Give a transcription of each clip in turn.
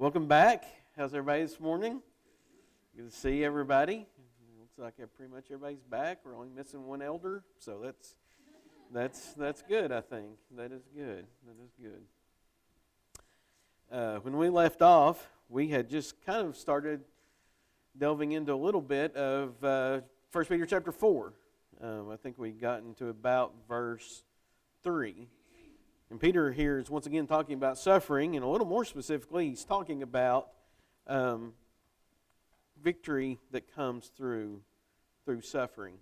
Welcome back. How's everybody this morning? Good to see everybody. Looks like pretty much everybody's back. We're only missing one elder, so that's good. I think that is good. That is good. When we left off, we had just kind of started delving into a little bit of 1 Peter chapter 4. I think we got into about verse 3. And Peter here is once again talking about suffering, and a little more specifically, he's talking about victory that comes through suffering.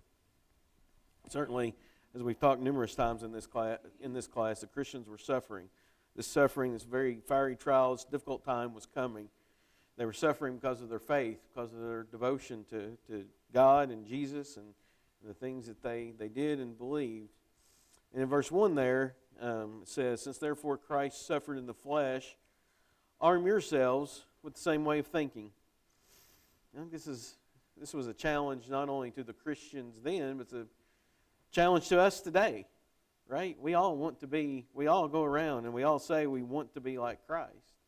Certainly, as we've talked numerous times in this class, the Christians were suffering. This suffering, this very fiery trial, this difficult time was coming. They were suffering because of their faith, because of their devotion to God and Jesus and the things that they did and believed. And in verse 1 there, it says, "Since therefore Christ suffered in the flesh, arm yourselves with the same way of thinking." I think this was a challenge not only to the Christians then, but it's a challenge to us today, right? We all go around and we all say we want to be like Christ.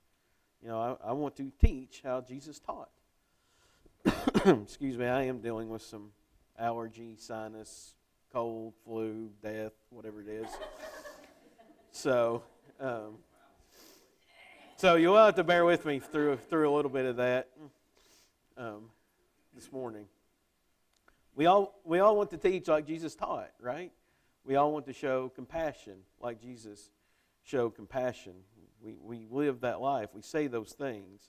You know, I want to teach how Jesus taught. Excuse me, I am dealing with some allergy, sinus, cold, flu, death, whatever it is. So you'll have to bear with me through a little bit of that this morning. We all want to teach like Jesus taught, right? We all want to show compassion like Jesus showed compassion. We live that life. We say those things.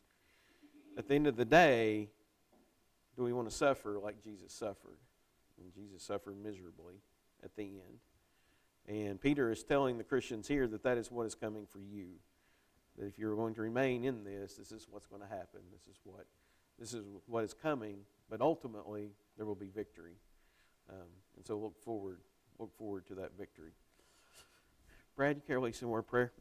At the end of the day, do we want to suffer like Jesus suffered? And Jesus suffered miserably at the end. And Peter is telling the Christians here that is what is coming for you. That if you're going to remain in this is what's going to happen. This is what is coming. But ultimately, there will be victory. And so look forward to that victory. Brad, you care to lead some more prayer?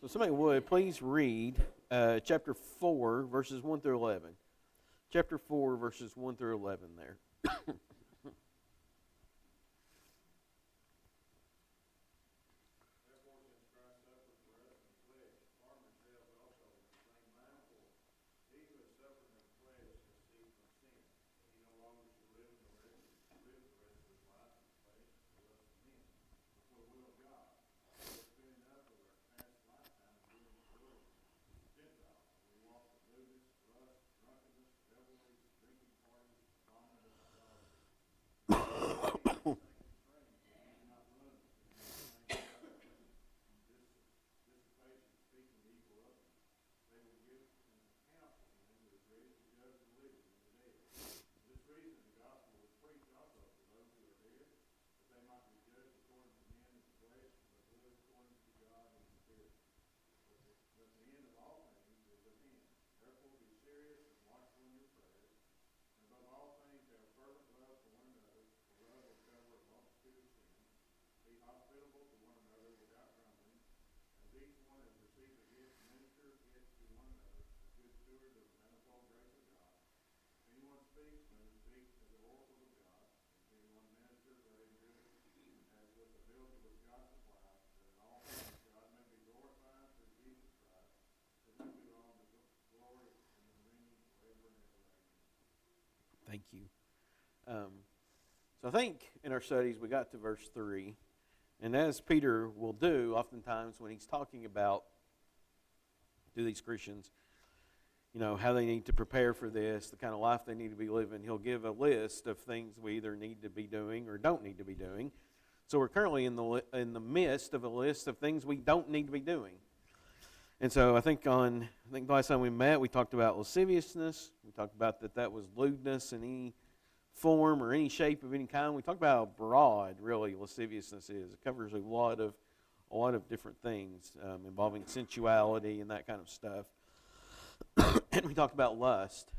So somebody would please read chapter 4, verses 1 through 11. Chapter 4, verses 1 through 11 there. Thank you. So I think in our studies we got to verse 3, and as Peter will do oftentimes when he's talking about to these Christians, how they need to prepare for this, the kind of life they need to be living. He'll give a list of things we either need to be doing or don't need to be doing. So we're currently in the midst of a list of things we don't need to be doing. And so I think the last time we met, we talked about lasciviousness. We talked about that was lewdness in any form or any shape of any kind. We talked about how broad, really, lasciviousness is. It covers a lot of different things involving sensuality and that kind of stuff. And we talked about lust.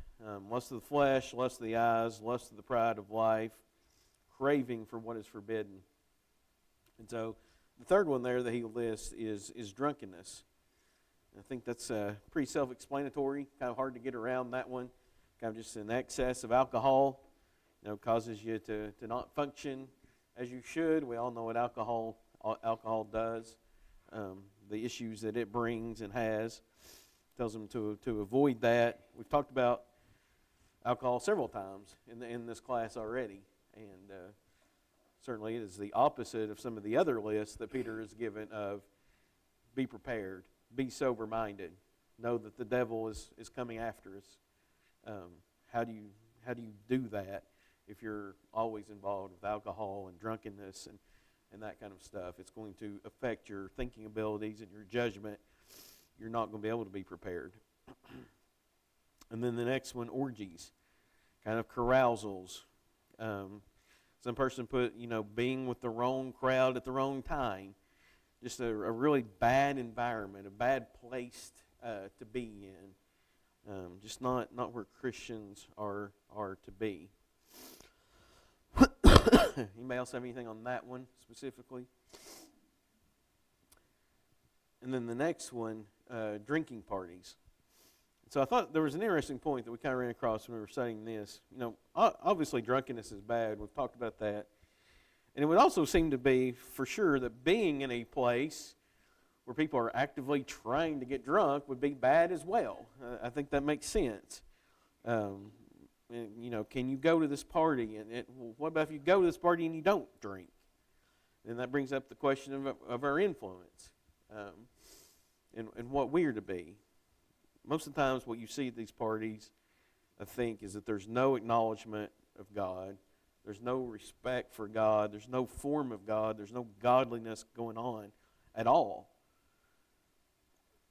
Lust of the flesh, lust of the eyes, lust of the pride of life, craving for what is forbidden. And so the third one there that he lists is drunkenness. I think that's pretty self-explanatory, kind of hard to get around that one. Kind of just an excess of alcohol, causes you to not function as you should. We all know what alcohol does, the issues that it brings and has. Tells them to avoid that. We've talked about alcohol several times in this class already, and certainly it is the opposite of some of the other lists that Peter has given of be prepared, be sober-minded, know that the devil is coming after us. How do you do that if you're always involved with alcohol and drunkenness and that kind of stuff? It's going to affect your thinking abilities and your judgment. You're not going to be able to be prepared. And then the next one, orgies, kind of carousals. Some person put, being with the wrong crowd at the wrong time. Just a really bad environment, a bad place to be in. Just not where Christians are to be. Anybody else have anything on that one specifically? And then the next one, drinking parties. So I thought there was an interesting point that we kind of ran across when we were studying this. Obviously drunkenness is bad. We've talked about that. And it would also seem to be, for sure, that being in a place where people are actively trying to get drunk would be bad as well. I think that makes sense. Can you go to this party? Well, what about if you go to this party and you don't drink? Then that brings up the question of our influence. And what we are to be. Most of the times what you see at these parties, I think, is that there's no acknowledgement of God. There's no respect for God. There's no form of God. There's no godliness going on at all.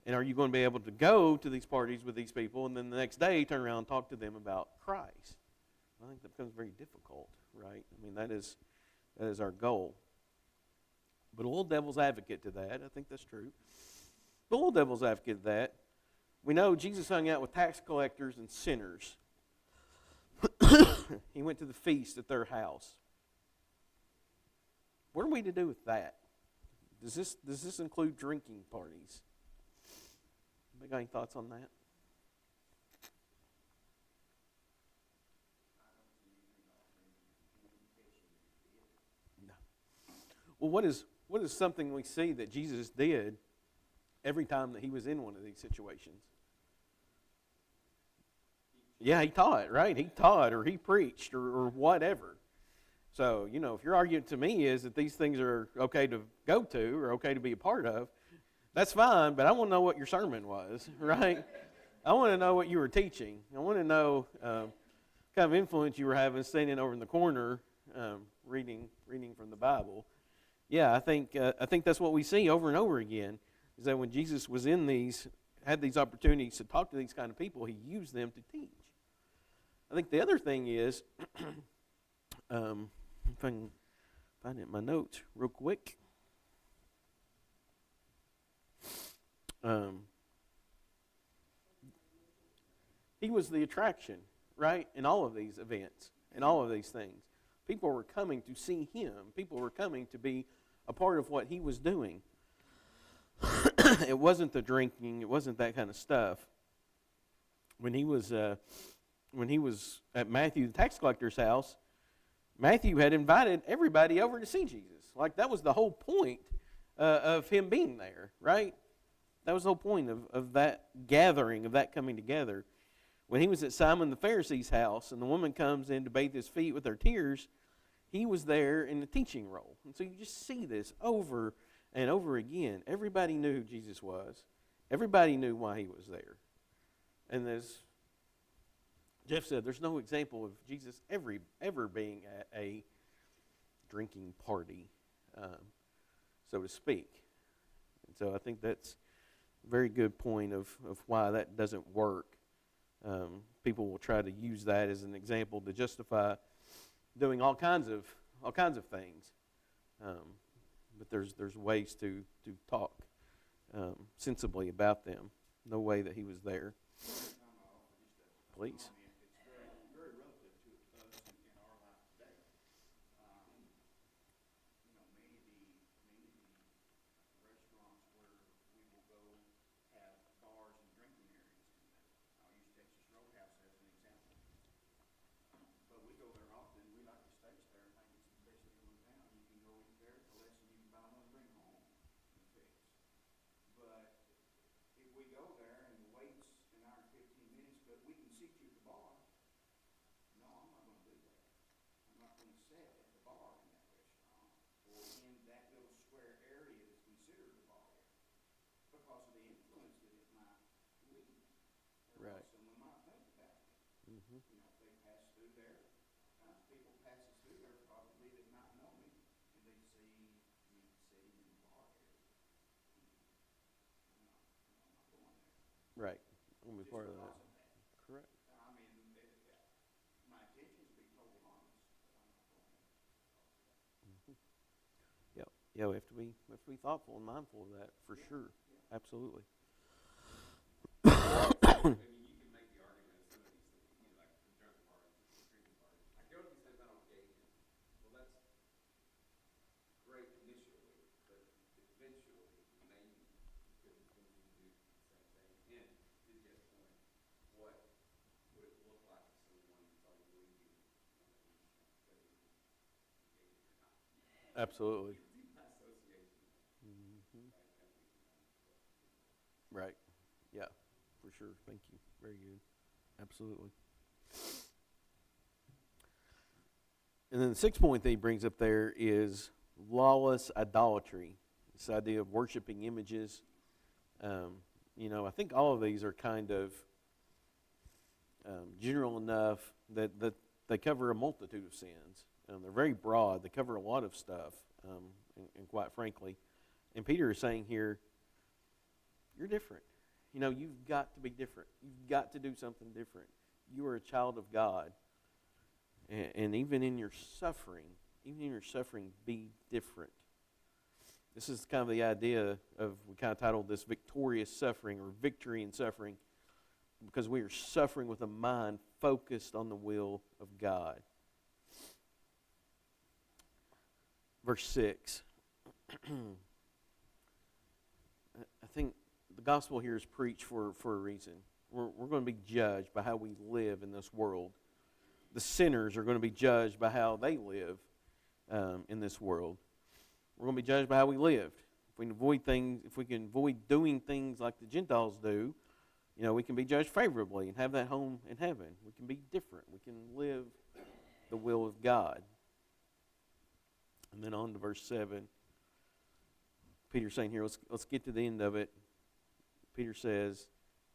And are you going to be able to go to these parties with these people and then the next day turn around and talk to them about Christ? I think that becomes very difficult, right? I mean, that is our goal. But a little devil's advocate to that. I think that's true. But a little devil's advocate to that. We know Jesus hung out with tax collectors and sinners. He went to the feast at their house. What are we to do with that? Does this include drinking parties? Anybody got any thoughts on that? No. Well, what is something we see that Jesus did every time that he was in one of these situations? Yeah, he taught, right? He taught or he preached or whatever. So, if your argument to me is that these things are okay to go to or okay to be a part of, that's fine, but I want to know what your sermon was, right? I want to know what you were teaching. I want to know kind of influence you were having standing over in the corner reading from the Bible. Yeah, I think that's what we see over and over again, is that when Jesus was had these opportunities to talk to these kind of people, he used them to teach. I think the other thing is, if I can find it in my notes real quick. He was the attraction, right, in all of these events, in all of these things. People were coming to see him. People were coming to be a part of what he was doing. It wasn't the drinking. It wasn't that kind of stuff. When he was at Matthew, the tax collector's house, Matthew had invited everybody over to see Jesus. Like, that was the whole point of him being there, right? That was the whole point of that gathering, of that coming together. When he was at Simon the Pharisee's house and the woman comes in to bathe his feet with her tears, he was there in the teaching role. And so you just see this over and over again. Everybody knew who Jesus was. Everybody knew why he was there. And as Jeff said, there's no example of Jesus ever being at a drinking party, so to speak. And so I think that's a very good point of why that doesn't work. People will try to use that as an example to justify doing all kinds of things. But there's ways to talk sensibly about them. No way that he was there. Please. Right. Mm-hmm. Right. I'm gonna be part of that. Correct. Mm-hmm. Yeah. Yeah. We have to be thoughtful and mindful of that for sure. Absolutely. Absolutely. Mm-hmm. Right. Yeah. For sure. Thank you. Very good. Absolutely. And then the sixth point that he brings up there is lawless idolatry. This idea of worshiping images. I think all of these are kind of general enough that they cover a multitude of sins. They're very broad. They cover a lot of stuff, and quite frankly. And Peter is saying here, you're different. You've got to be different. You've got to do something different. You are a child of God. And even in your suffering, be different. This is kind of the idea of, we kind of titled this victorious suffering or victory in suffering, because we are suffering with a mind focused on the will of God. Verse 6. I think the gospel here is preached for a reason. We're going to be judged by how we live in this world. The sinners are going to be judged by how they live in this world. We're going to be judged by how we live. If we can avoid doing things like the Gentiles do, we can be judged favorably and have that home in heaven. We can be different. We can live the will of God. And then on to verse 7. Peter's saying here, let's get to the end of it. Peter says,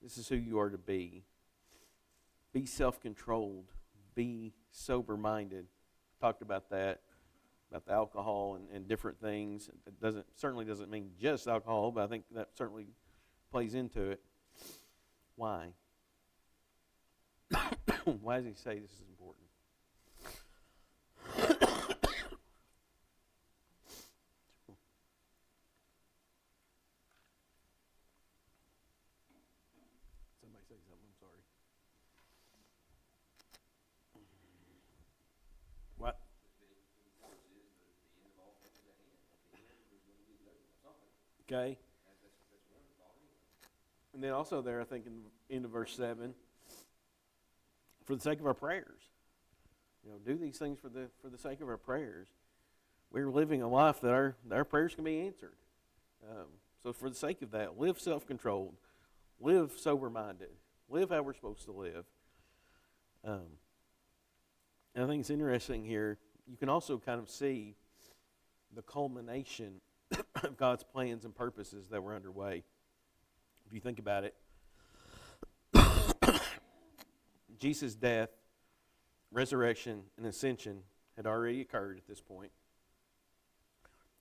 this is who you are to be. Be self-controlled. Be sober-minded. Talked about that, about the alcohol and different things. It certainly doesn't mean just alcohol, but I think that certainly plays into it. Why? Why does he say this is important? Somebody say something, I'm sorry. What? Okay. And then also there, I think in the end of verse 7, for the sake of our prayers. Do these things for the sake of our prayers. We're living a life that our prayers can be answered. So for the sake of that, live self-controlled. Live sober-minded. Live how we're supposed to live. And I think it's interesting here. You can also kind of see the culmination of God's plans and purposes that were underway. If you think about it, Jesus' death, resurrection, and ascension had already occurred at this point.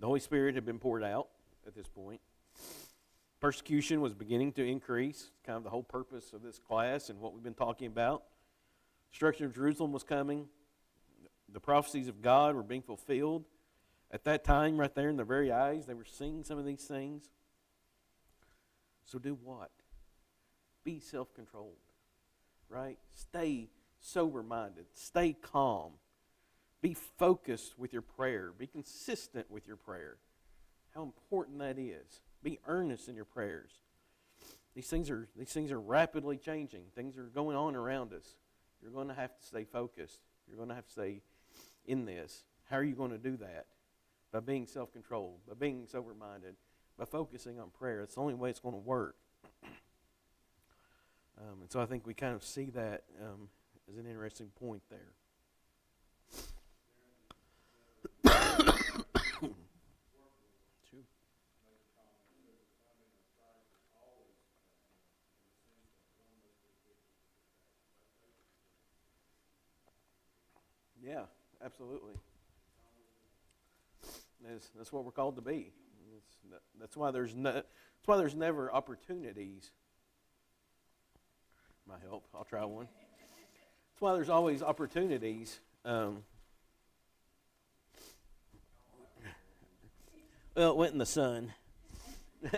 The Holy Spirit had been poured out at this point. Persecution was beginning to increase, kind of the whole purpose of this class and what we've been talking about. Destruction of Jerusalem was coming. The prophecies of God were being fulfilled. At that time, right there in their very eyes, they were seeing some of these things. So do what? Be self-controlled, right? Stay sober-minded. Stay calm. Be focused with your prayer. Be consistent with your prayer. How important that is. Be earnest in your prayers. These things are rapidly changing. Things are going on around us. You're going to have to stay focused. You're going to have to stay in this. How are you going to do that? By being self-controlled, by being sober-minded, by focusing on prayer. It's the only way it's going to work. And so I think we kind of see that as an interesting point there. Sure. Yeah, absolutely. That's what we're called to be. That's why there's never opportunities. My help. I'll try one. That's why there's always opportunities. Well, it went in the sun. Why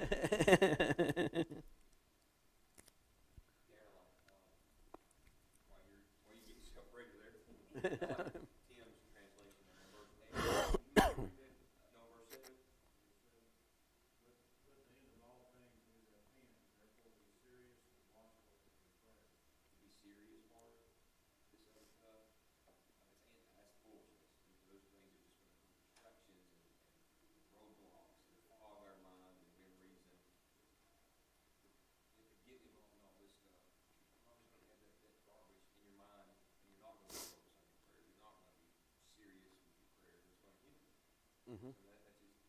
you get yourself ready there? Tim's translation in verse 8. No, verse 7. But the end of all things is at hand. Therefore be serious and watchful in your prayer. The be serious part, this other stuff, that's foolishness. Those things are just going to be distractions and roadblocks that fog our mind and give reason. Get him on all this stuff. You're always going to have that garbage in your mind, and you're not going to focus on your prayer. You're not going to be serious with your prayer. It's going to hinder you. Mm-hmm. So that's just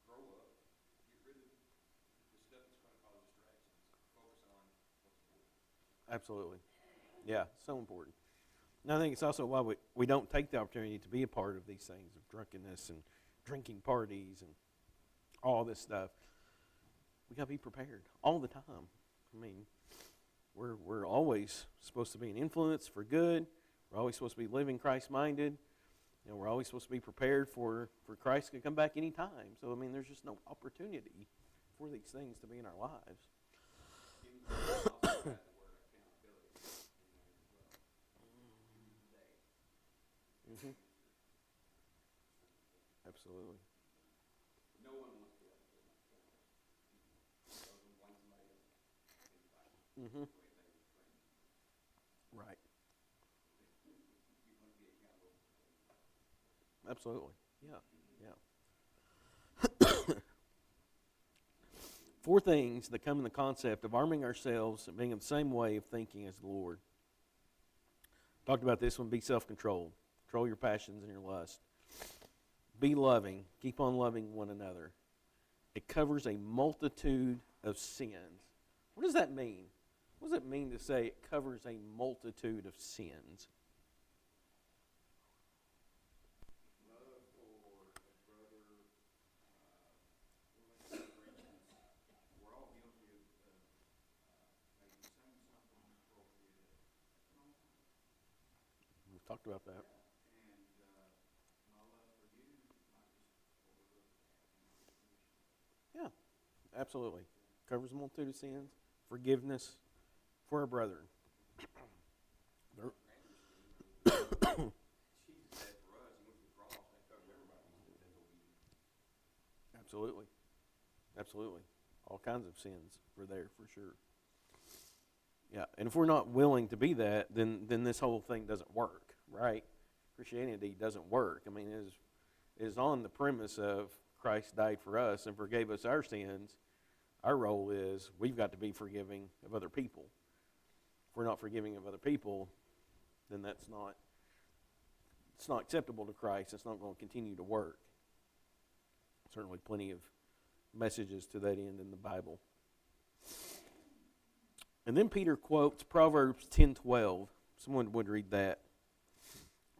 grow up, get rid of the stuff that's going to cause distractions. Focus on what's important. Absolutely. Yeah, so important. And I think it's also why we don't take the opportunity to be a part of these things of drunkenness and drinking parties and all this stuff. We got to be prepared all the time. I mean, we're always supposed to be an influence for good. We're always supposed to be living Christ-minded. You know, we're always supposed to be prepared for Christ to come back anytime. So, I mean, there's just no opportunity for these things to be in our lives. Mm-hmm. Absolutely. No one wants to be like that. Blame somebody else. Mm-hmm. Right. You want to be accountable. Absolutely. Yeah. Yeah. 4 things that come in the concept of arming ourselves and being in the same way of thinking as the Lord. Talked about this one. Be self-controlled. Control your passions and your lust. Be loving. Keep on loving one another. It covers a multitude of sins. What does that mean? What does it mean to say it covers a multitude of sins? Love for a brother, we're all guilty of maybe saying something inappropriate at an all time. We've talked about that. And my love for you might just overlook that. Yeah, absolutely. Covers a multitude of sins. Forgiveness for our brethren. Jesus died for us. He went to the cross. That covers everybody's disobedience. Absolutely. Absolutely. All kinds of sins were there for sure. Yeah, and if we're not willing to be that, then this whole thing doesn't work, right? Christianity doesn't work. I mean, it is on the premise of Christ died for us and forgave us our sins. Our role is we've got to be forgiving of other people. If we're not forgiving of other people, then it's not acceptable to Christ. It's not going to continue to work. Certainly plenty of messages to that end in the Bible. And then Peter quotes Proverbs 10:12. Someone would read that.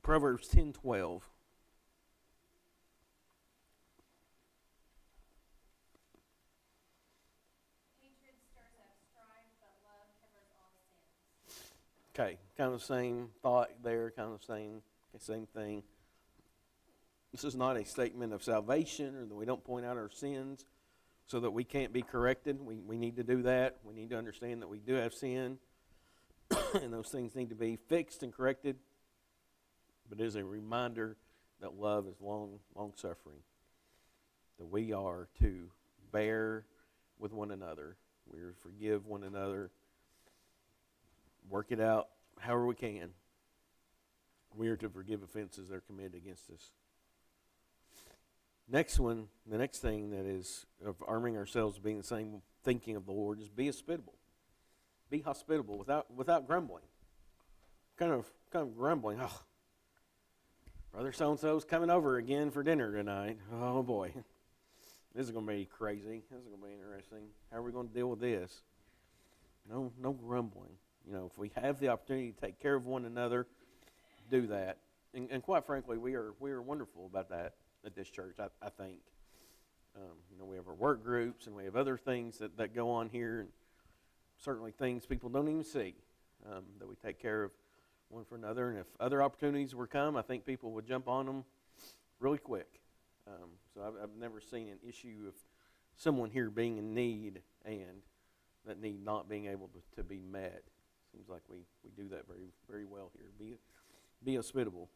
Proverbs 10:12. Hatred stirs up strife, but love covers all sins. Okay, kind of the same thought there, kind of same thing. This is not a statement of salvation or that we don't point out our sins so that we can't be corrected. We need to do that. We need to understand that we do have sin and those things need to be fixed and corrected. But it is a reminder that love is long suffering, that we are to bear with one another. We are to forgive one another, work it out however we can. We are to forgive offenses that are committed against us. The next thing that is of arming ourselves being the same thinking of the Lord is be hospitable. Be hospitable without grumbling. Kind of grumbling. Oh, Brother so-and-so's coming over again for dinner tonight. Oh boy. This is going to be crazy. This is going to be interesting. How are we going to deal with this? No grumbling. If we have the opportunity to take care of one another, do that. And quite frankly, we are wonderful about that at this church, I think. We have our work groups and we have other things that go on here, and certainly things people don't even see, that we take care of one for another. And if other opportunities were come, I think people would jump on them really quick. So I've never seen an issue of someone here being in need and that need not being able to be met. Seems like we do that very, very well here. Be hospitable.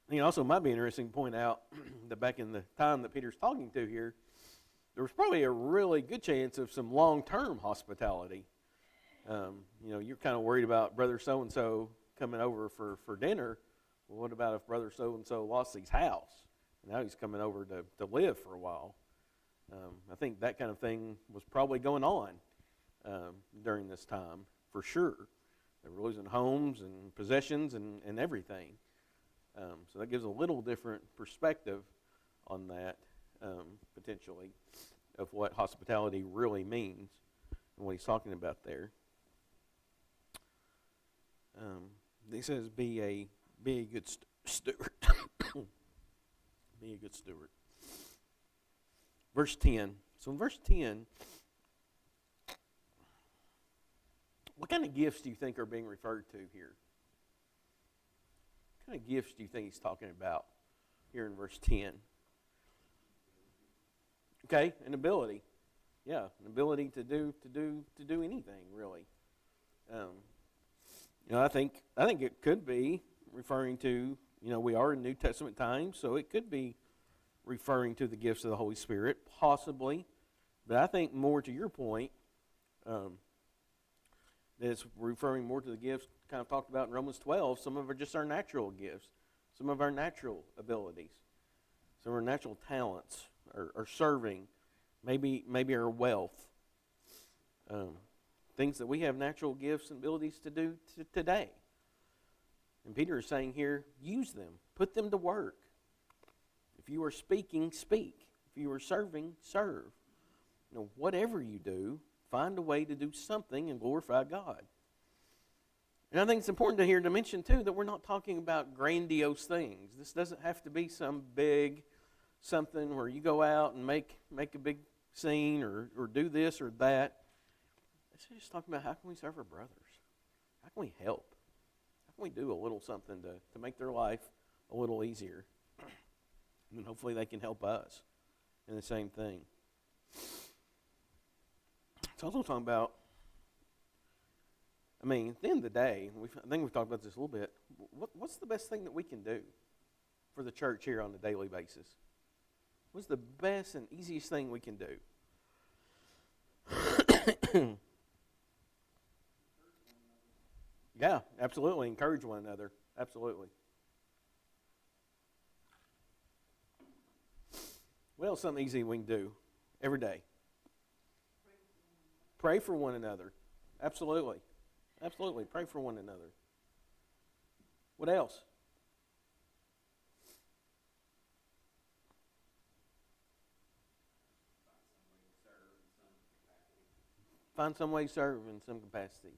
I think it also might be interesting to point out that back in the time that Peter's talking to here, there was probably a really good chance of some long-term hospitality. You're kind of worried about Brother so-and-so coming over for dinner. Well, what about if Brother so-and-so lost his house? And now he's coming over to live for a while. I think that kind of thing was probably going on during this time, for sure. They were losing homes and possessions and everything. So that gives a little different perspective on that, potentially, of what hospitality really means and what he's talking about there. He says, be a good steward. Be a good steward. Verse 10. So in verse 10, what kind of gifts do you think are being referred to here? What kind of gifts do you think he's talking about here in verse 10? Okay, an ability. Yeah, an ability to do anything, really. I think it could be referring to, we are in New Testament times, so it could be referring to the gifts of the Holy Spirit, possibly. But I think more to your point, that it's referring more to the gifts kind of talked about in Romans 12. Some of them are just our natural gifts, some of our natural abilities, some of our natural talents, or serving, maybe our wealth, things that we have natural gifts and abilities to do today. And Peter is saying here, use them, put them to work. If you are speaking, speak. If you are serving, serve. Whatever you do, find a way to do something and glorify God. And I think it's important to mention too that we're not talking about grandiose things. This doesn't have to be some big something where you go out and make a big scene or do this or that. It's just talking about how can we serve our brothers? How can we help? How can we do a little something to make their life a little easier? And then hopefully they can help us in the same thing. It's also talking about, at the end of the day, I think we've talked about this a little bit, what's the best thing that we can do for the church here on a daily basis? What's the best and easiest thing we can do? Yeah, absolutely. Encourage one another. Absolutely. What else is something easy we can do every day? Pray for one another. Absolutely. Absolutely. Pray for one another. What else? Find some way to serve in some capacity.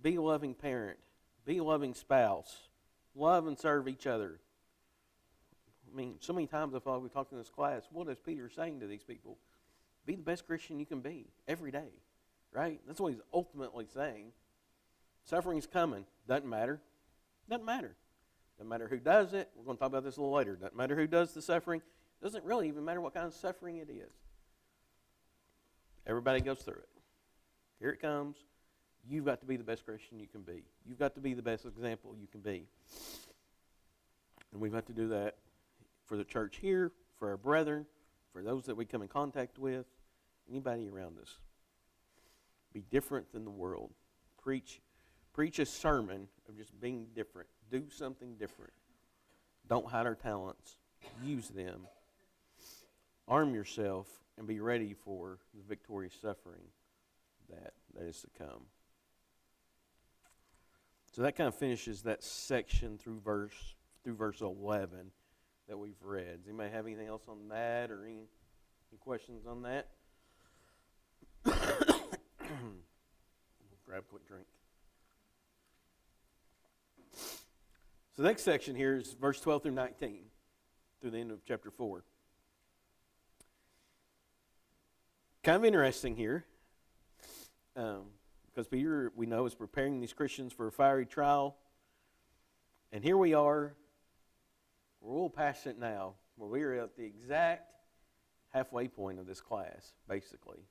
Be a loving parent. Be a loving spouse. Love and serve each other. I mean, so many times I feel like we talked in this class, what is Peter saying to these people? Be the best Christian you can be every day, right? That's what he's ultimately saying. Suffering's coming. Doesn't matter. Doesn't matter. Doesn't matter who does it. We're going to talk about this a little later. Doesn't matter who does the suffering. Doesn't really even matter what kind of suffering it is. Everybody goes through it. Here it comes. You've got to be the best Christian you can be. You've got to be the best example you can be. And we've got to do that for the church here, for our brethren, for those that we come in contact with, anybody around us. Be different than the world. Preach a sermon of just being different. Do something different. Don't hide our talents. Use them. Arm yourself and be ready for the victorious suffering that is to come. So that kind of finishes that section through verse 11 that we've read. Does anybody have anything else on that or any questions on that? Grab a quick drink. So the next section here is verse 12 through 19, through the end of chapter 4. Kind of interesting here, because Peter, we know, is preparing these Christians for a fiery trial. And here we are, we're a little past it now, where we are at the exact halfway point of this class, basically.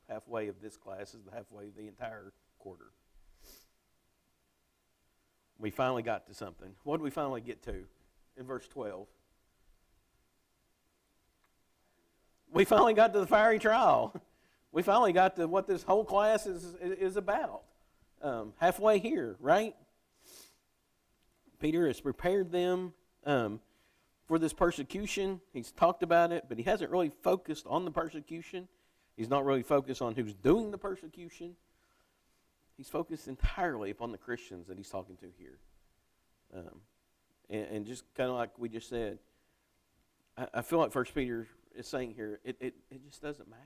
Halfway of this class is the halfway of the entire quarter. We finally got to something. What did we finally get to in verse 12? We finally got to the fiery trial. We finally got to what this whole class is about. Halfway here, right? Peter has prepared them for this persecution. He's talked about it, but he hasn't really focused on the persecution. He's not really focused on who's doing the persecution. He's focused entirely upon the Christians that he's talking to here. And just kind of like we just said, I feel like 1 Peter is saying here, it just doesn't matter.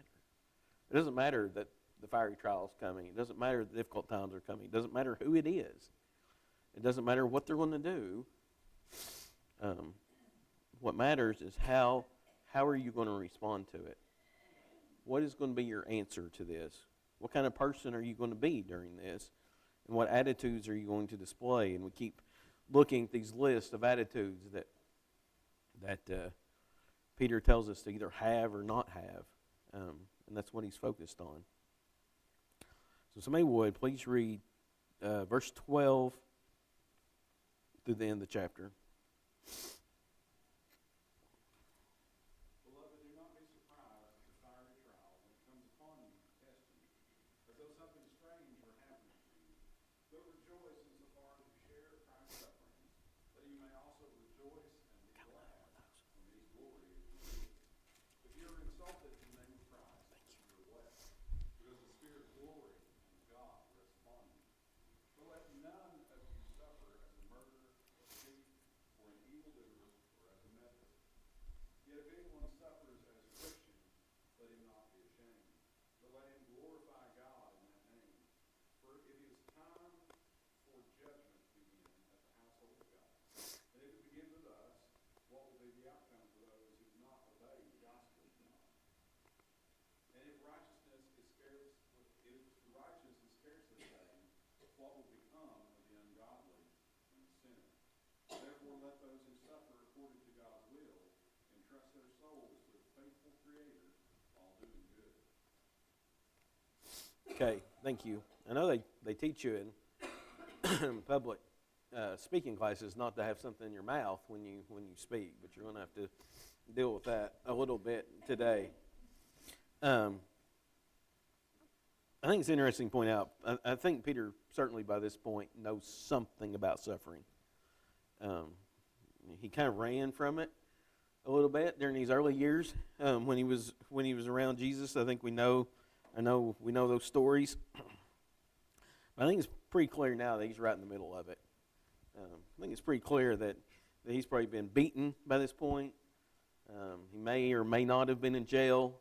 It doesn't matter that the fiery trial is coming. It doesn't matter that difficult times are coming. It doesn't matter who it is. It doesn't matter what they're going to do. What matters is how are you going to respond to it? What is going to be your answer to this? What kind of person are you going to be during this? And what attitudes are you going to display? And we keep looking at these lists of attitudes that Peter tells us to either have or not have. And that's what he's focused on. So somebody would, please read verse 12 through the end of the chapter. Beloved, do not be surprised at the fiery trial when it comes upon you to test you, as though something strange were happening to you. But rejoice insofar as you share Christ's sufferings, that you may also rejoice and be glad when his glory is revealed. If you are insulted in the name of Christ, you are blessed, because the Spirit of glory and God rests upon you. But let none of you suffer as a murderer, a thief, or an evildoer, or as a meddler. Yet if anyone suffers as a Christian, let him not be ashamed, but let him glorify God in that name. For it is time for judgment to begin at the household of God. And if it begins with us, what will be the outcome for those who do not obey the gospel of God? And if the righteous is scarcely saved, what will become of the ungodly and the sinner? Therefore let those who suffer according to God's will entrust their souls to the faithful Creator while doing good. Okay, thank you. I know they teach you in public speaking classes not to have something in your mouth when you speak, but you're going to have to deal with that a little bit today. I think it's interesting to point out, I think Peter certainly by this point knows something about suffering. He kind of ran from it a little bit during these early years when he was around Jesus. I think we know those stories. But I think it's pretty clear now that he's right in the middle of it. I think it's pretty clear that he's probably been beaten by this point. He may or may not have been in jail.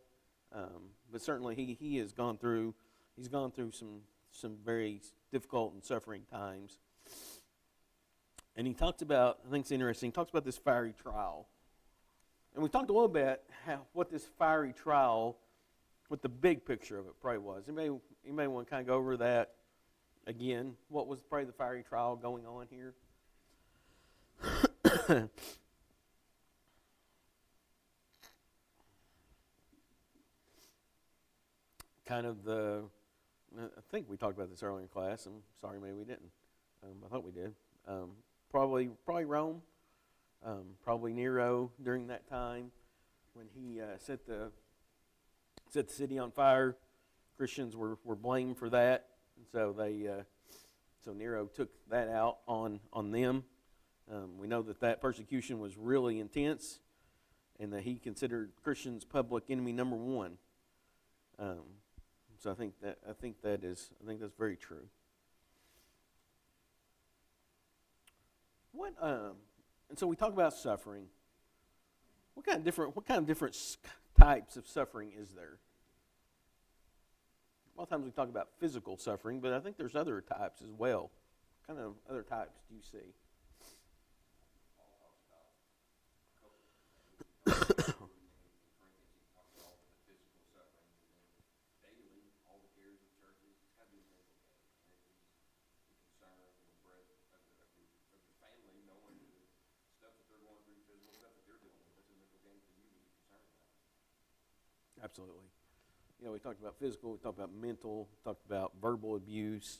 but certainly he has gone through, he's gone through some very difficult and suffering times. And he talks about, I think it's interesting, he talks about this fiery trial. And we talked a little bit what this fiery trial, what the big picture of it probably was. You may want to kind of go over that again. What was probably the fiery trial going on here? Kind of I think we talked about this earlier in class. I'm sorry, maybe we didn't. I thought we did. Probably Rome. Probably Nero during that time when he set the city on fire. Christians were blamed for that, and so so Nero took that out on them. We know that persecution was really intense, and that he considered Christians public enemy number one. So I think that's very true. And so we talk about suffering. What kind of different types of suffering is there? A lot of times we talk about physical suffering, but I think there's other types as well. What kind of other types do you see? Paul talks about a couple of things. In Corinthians, he talks about all the physical suffering, and then daily, all the cares of churches. It's got to be a mental game. And the concern and the breadth of your family, knowing the stuff that they're going through, physical stuff that they're dealing with. That's a mental game for you to be concerned about. Absolutely. We talked about physical, we talked about mental, we talked about verbal abuse,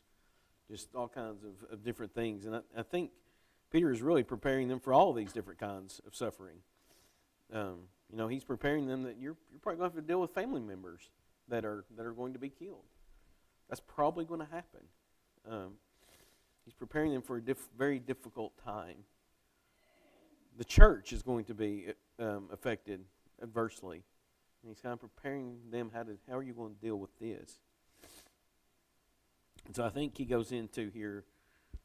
just all kinds of different things. And I think Peter is really preparing them for all of these different kinds of suffering. He's preparing them that you're probably going to have to deal with family members that are going to be killed. That's probably going to happen. He's preparing them for a very difficult time. The church is going to be affected adversely. And he's kind of preparing them how are you going to deal with this? And so I think he goes into here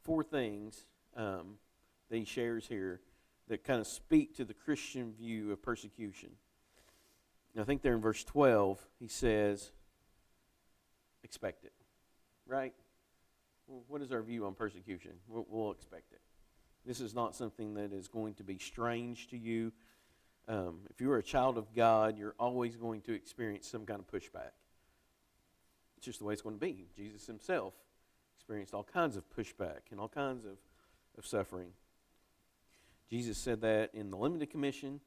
4 things that he shares here that kind of speak to the Christian view of persecution. And I think there in verse 12 he says, expect it. Right? Well, what is our view on persecution? We'll expect it. This is not something that is going to be strange to you. If you are a child of God, you're always going to experience some kind of pushback. It's just the way it's going to be. Jesus himself experienced all kinds of pushback and all kinds of suffering. Jesus said that in the limited commission.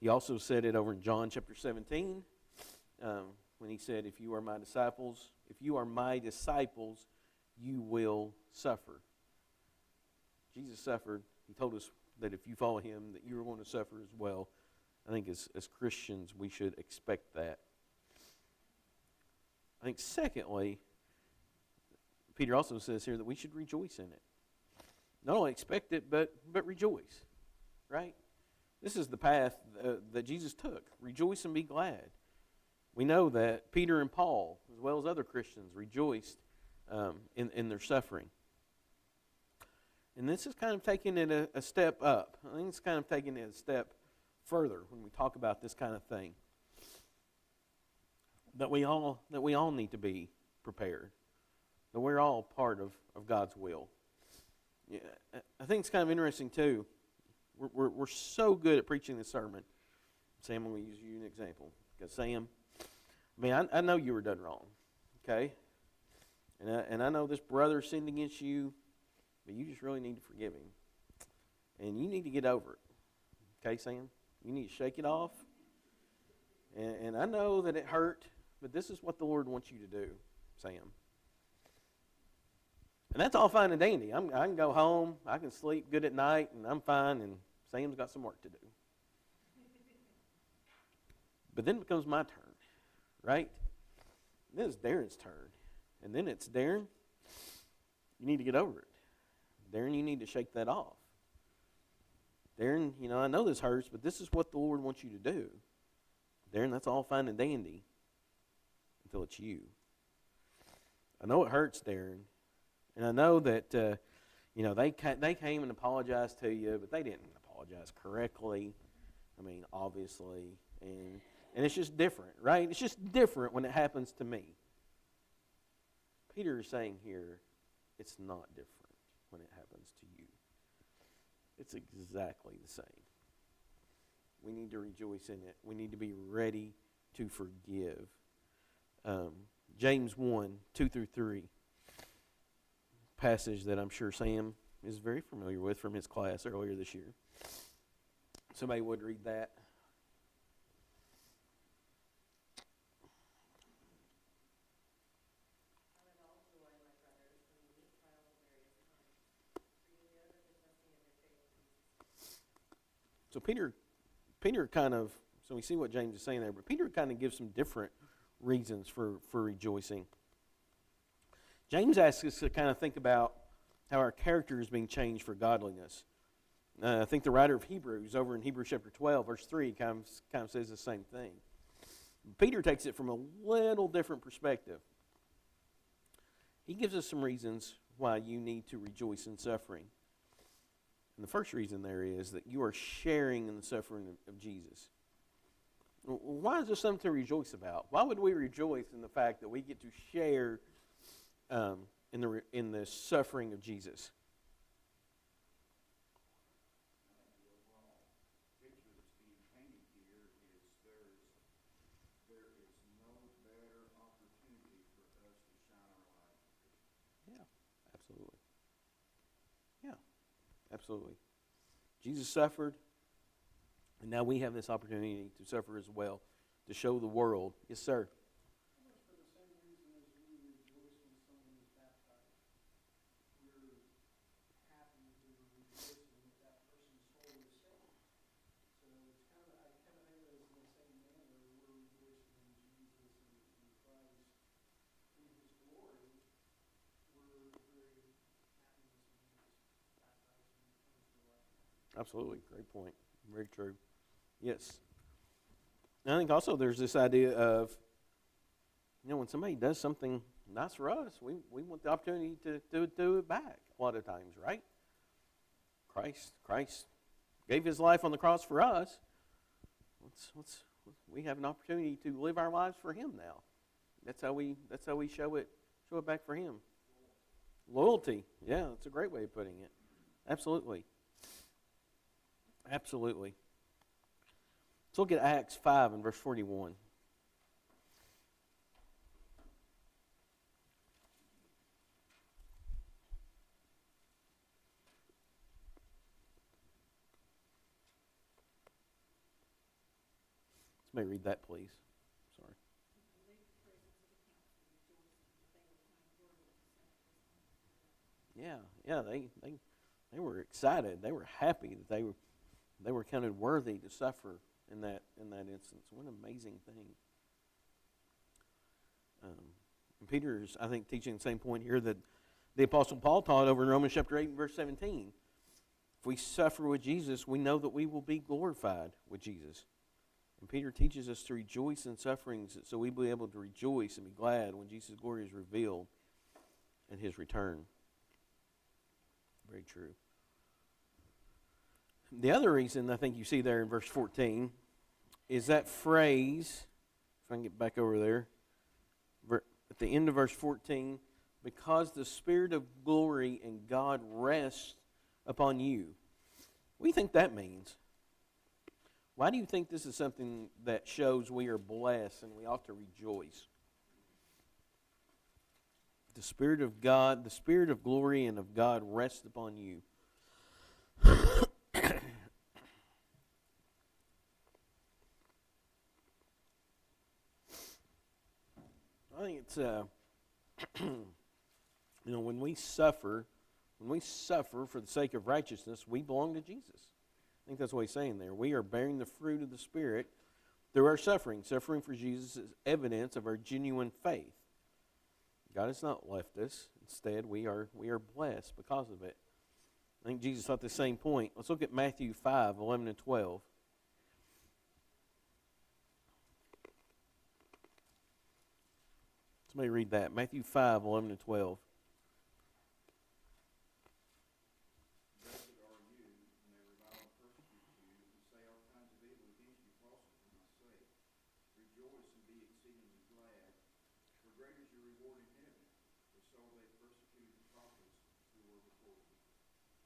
He also said it over in John chapter 17 when he said, if you are my disciples, you will suffer. Jesus suffered. He told us that if you follow him, that you are going to suffer as well. I think as Christians, we should expect that. I think secondly, Peter also says here that we should rejoice in it. Not only expect it, but rejoice. Right? This is the path that Jesus took. Rejoice and be glad. We know that Peter and Paul, as well as other Christians, rejoiced in their suffering. And this is kind of taking it a step up. I think it's kind of taking it a step further when we talk about this kind of thing. That we all need to be prepared. That we're all part of God's will. Yeah, I think it's kind of interesting too. We're so good at preaching this sermon. Sam, I'm going to use you as an example. Because Sam, I know you were done wrong. Okay? And I know this brother sinned against you. But you just really need to forgive him. And you need to get over it. Okay, Sam? You need to shake it off. And I know that it hurt, but this is what the Lord wants you to do, Sam. And that's all fine and dandy. I can go home, I can sleep good at night, and I'm fine, and Sam's got some work to do. But then it becomes my turn, right? And then it's Darren's turn. And then it's Darren, you need to get over it. Darren, you need to shake that off. Darren, I know this hurts, but this is what the Lord wants you to do. Darren, that's all fine and dandy until it's you. I know it hurts, Darren. And I know that, they came and apologized to you, but they didn't apologize correctly. Obviously. And And it's just different, right? It's just different when it happens to me. Peter is saying here, it's not different when it happens to you. It's exactly the same. We need to rejoice in it. We need to be ready to forgive. James 1, 2 through 3, passage that I'm sure Sam is very familiar with from his class earlier this year. Somebody would read that. So Peter kind of, so we see what James is saying there, but Peter kind of gives some different reasons for rejoicing. James asks us to kind of think about how our character is being changed for godliness. I think the writer of Hebrews, over in Hebrews chapter 12, verse 3, kind of says the same thing. Peter takes it from a little different perspective. He gives us some reasons why you need to rejoice in suffering. And the first reason there is that you are sharing in the suffering of Jesus. Why is this something to rejoice about? Why would we rejoice in the fact that we get to share in the suffering of Jesus? The overall picture that's being painted here is there is no better opportunity for us to shine our light for Christ. Yeah, absolutely. Yeah, absolutely. Jesus suffered, and now we have this opportunity to suffer as well, to show the world. Yes, sir. Almost for the same reason as we rejoice when someone is baptized. We're happy, we're rejoicing that that person's soul is saved. So it's I kind of think of it as in the same manner. We're rejoicing in Jesus and in Christ, in His glory. We're very happy when someone is baptized and comes to life. Absolutely. Great point. Very true. Yes. And I think also there's this idea of, when somebody does something nice for us, we want the opportunity to do it back a lot of times, right? Christ gave His life on the cross for us. We have an opportunity to live our lives for Him now. That's how we show it back for Him. Loyalty. Yeah, that's a great way of putting it. Absolutely. Absolutely. Let's look at Acts 5 and verse 41. Somebody read that, please. Sorry. Yeah, they were excited. They were happy that they were counted worthy to suffer in that instance. What an amazing thing. And Peter's, I think, teaching the same point here that the Apostle Paul taught over in Romans chapter 8 and verse 17. If we suffer with Jesus, we know that we will be glorified with Jesus. And Peter teaches us to rejoice in sufferings so we will be able to rejoice and be glad when Jesus' glory is revealed at His return. Very true. The other reason I think you see there in verse 14 is that phrase, if I can get back over there, at the end of verse 14, because the Spirit of glory and God rests upon you. What do you think that means? Why do you think this is something that shows we are blessed and we ought to rejoice? The Spirit of God, the Spirit of glory and of God rests upon you. I think it's, when we suffer for the sake of righteousness, we belong to Jesus. I think that's what he's saying there. We are bearing the fruit of the Spirit through our suffering. Suffering for Jesus is evidence of our genuine faith. God has not left us. Instead, we are blessed because of it. I think Jesus taught the same point. Let's look at Matthew 5, 11 and 12. Somebody read that. Matthew 5, 11 and 12. Blessed are you when they revile and persecute you and say all kinds of evil against you falsely for my sake.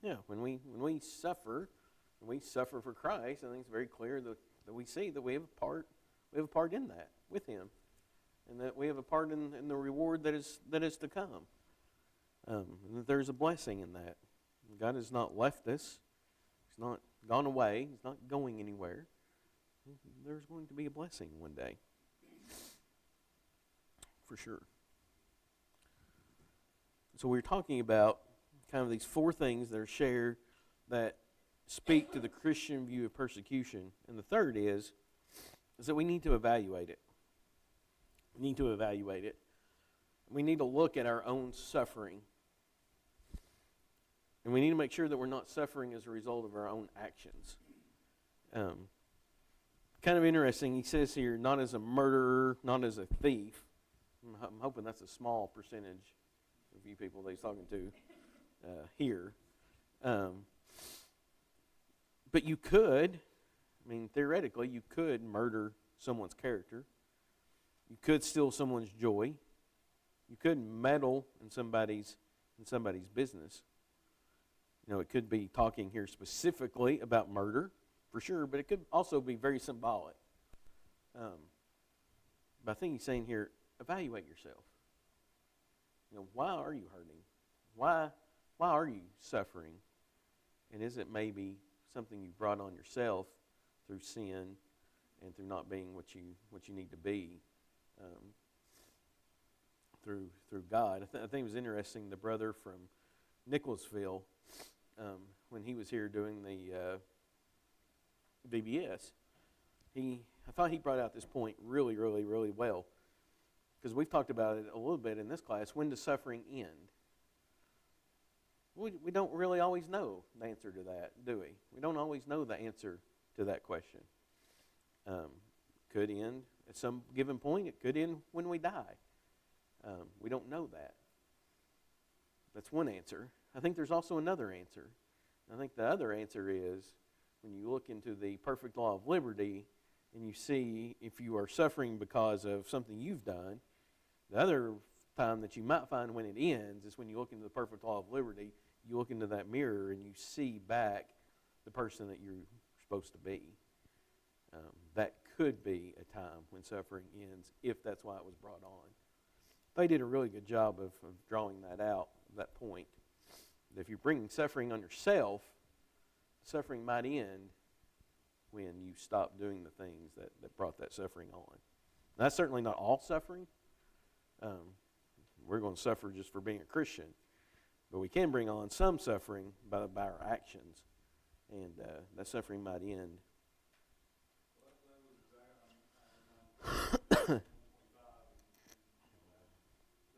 Yeah, when we suffer for Christ, I think it's very clear that we see that we have a part in that with Him, and that we have a part in the reward that is to come. And that there's a blessing in that. God has not left us. He's not gone away. He's not going anywhere. There's going to be a blessing one day, for sure. So we're talking about kind of these four things that are shared that speak to the Christian view of persecution. And the third is that we need to evaluate it. We need to evaluate it. We need to look at our own suffering. And we need to make sure that we're not suffering as a result of our own actions. Kind of interesting, he says here, not as a murderer, not as a thief. I'm hoping that's a small percentage of you people that he's talking to here. But you could, theoretically, you could murder someone's character. You could steal someone's joy. You could meddle in somebody's business. It could be talking here specifically about murder, for sure, but it could also be very symbolic. But I think he's saying here, evaluate yourself. Why are you hurting? Why are you suffering? And is it maybe something you brought on yourself through sin and through not being what you need to be through God? I think it was interesting, the brother from Nicholasville, when he was here doing the VBS, I thought he brought out this point really, really, really well, because we've talked about it a little bit in this class. When does suffering end? We don't really always know the answer to that, do we? We don't always know the answer to that question. Could end at some given point. It could end when we die. We don't know that. That's one answer. I think there's also another answer. I think the other answer is when you look into the perfect law of liberty and you see if you are suffering because of something you've done. The other time that you might find when it ends is when you look into the perfect law of liberty, you look into that mirror and you see back the person that you're supposed to be. That could be a time when suffering ends, if that's why it was brought on. They did a really good job of drawing that out, that point. If you're bringing suffering on yourself, suffering might end when you stop doing the things that brought that suffering on. And that's certainly not all suffering. We're going to suffer just for being a Christian. But we can bring on some suffering by our actions. And that suffering might end. Well, that was exactly, that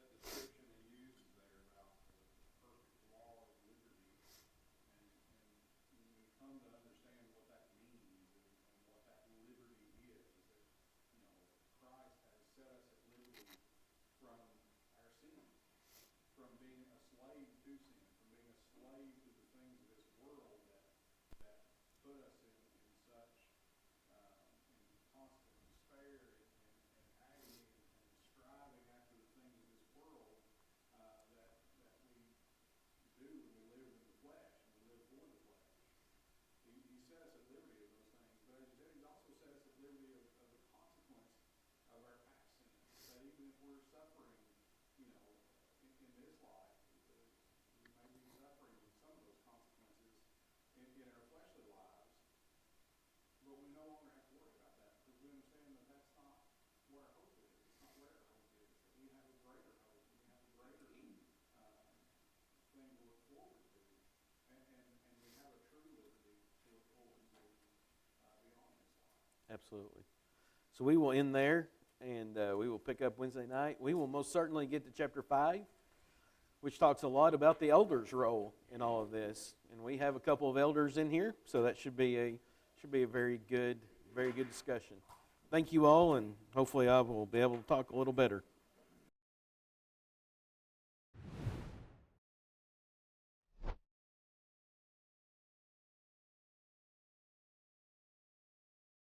description he uses there about the perfect law of liberty. And when we come to understand what that means and what that liberty is, that, Christ has set us at liberty from our sin, from being a slave to sin, from being a slave to the things of this world that put us in such in constant despair and agony and striving after the things of this world that we do when we live in the flesh and we live for the flesh. He set us at liberty of those things, but as you said, he's also set us at liberty of the consequence of our past sins. That even if we're suffering, in this life, we may be suffering some of those consequences in our fleshly lives, but we no longer have to worry about that because we understand that that's not what our hope is. It's not where our hope is. That we have a greater hope. We have a greater thing to look forward to, and we have a true liberty to look forward to beyond this life. Absolutely. So we will end there, and we will pick up Wednesday night. We will most certainly get to chapter 5, which talks a lot about the elders' role in all of this. And we have a couple of elders in here, so that should be a very good discussion. Thank you all, and hopefully I will be able to talk a little better.